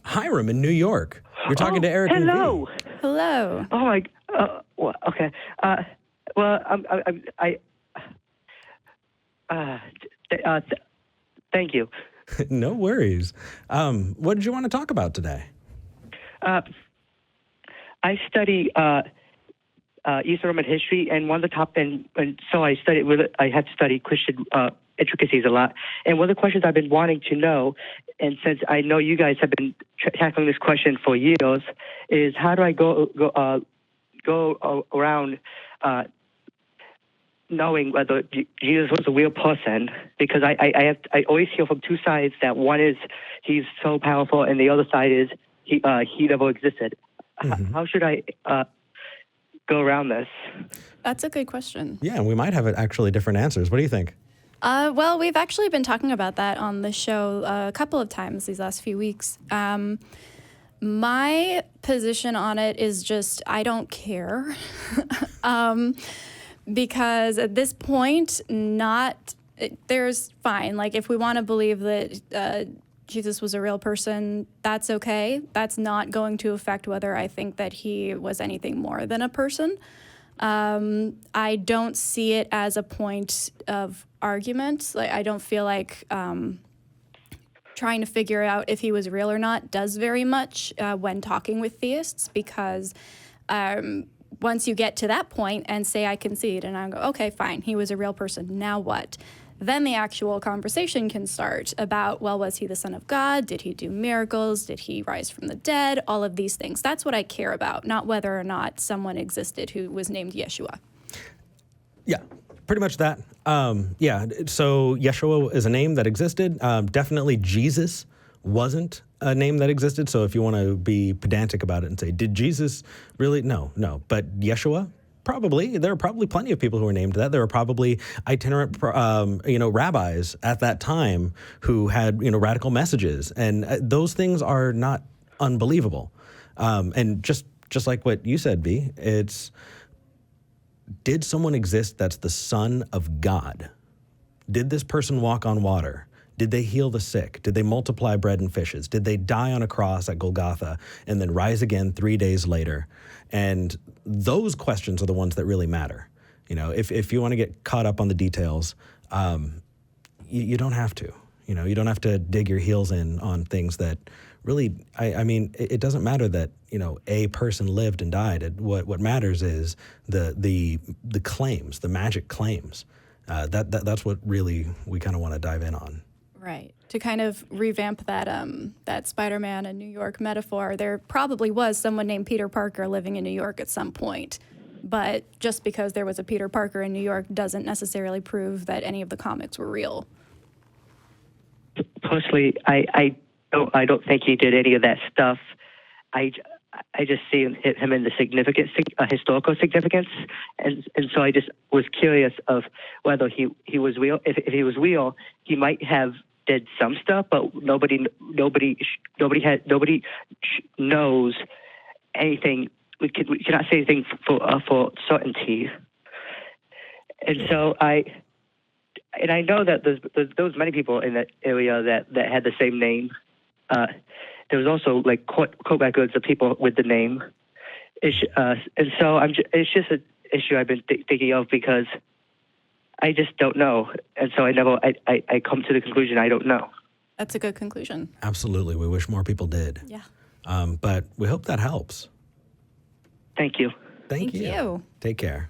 Hiram in New York. You're talking to Eric and hello. V. Hello. Oh my. Well, okay. Thank you. No worries. What did you want to talk about today? I study Eastern Roman history, and one of the top and so I studied. I had to study Christian intricacies a lot. And one of the questions I've been wanting to know, and since I know you guys have been tackling this question for years, is how do I go around knowing whether Jesus was a real person? Because I always hear from two sides that one is he's so powerful, and the other side is he never existed. Mm-hmm. How should I go around this? That's a good question. Yeah, and we might have actually different answers. What do you think? Well, we've actually been talking about that on the show a couple of times these last few weeks. My position on it is just I don't care. Because at this point, there's fine. Like, if we want to believe that Jesus was a real person, that's okay. That's not going to affect whether I think that he was anything more than a person. I don't see it as a point of argument. Like, I don't feel like trying to figure out if he was real or not does very much when talking with theists, because once you get to that point and say I concede and I go, okay, fine, he was a real person, now what? Then the actual conversation can start about, well, was he the Son of God? Did he do miracles? Did he rise from the dead? All of these things. That's what I care about, not whether or not someone existed who was named Yeshua. Yeah, pretty much that. So Yeshua is a name that existed. Definitely Jesus wasn't a name that existed. So if you want to be pedantic about it and say, did Jesus really? No. But Yeshua, probably. There are probably plenty of people who were named that. There were probably itinerant, rabbis at that time who had, radical messages. And those things are not unbelievable. And just like what you said, B, it's, did someone exist that's the Son of God? Did this person walk on water? Did they heal the sick? Did they multiply bread and fishes? Did they die on a cross at Golgotha and then rise again 3 days later? And those questions are the ones that really matter. If you want to get caught up on the details, you don't have to. You don't have to dig your heels in on things that really, it doesn't matter that, a person lived and died. What matters is the claims, the magic claims. That's what really we kind of want to dive in on. Right. To kind of revamp that Spider-Man and New York metaphor, there probably was someone named Peter Parker living in New York at some point. But just because there was a Peter Parker in New York doesn't necessarily prove that any of the comics were real. Personally, I don't think he did any of that stuff. I just see him in the historical significance, and so I just was curious of whether he was real. If he was real, he might have did some stuff, but nobody knows anything. We cannot say anything for certainty. And so I know that there was many people in that area that had the same name. There was also like court records of people with the name, and so it's just an issue I've been thinking of because I just don't know, and so I come to the conclusion I don't know. That's a good conclusion. Absolutely, we wish more people did. Yeah. But we hope that helps. Thank you. Thank you. Take care.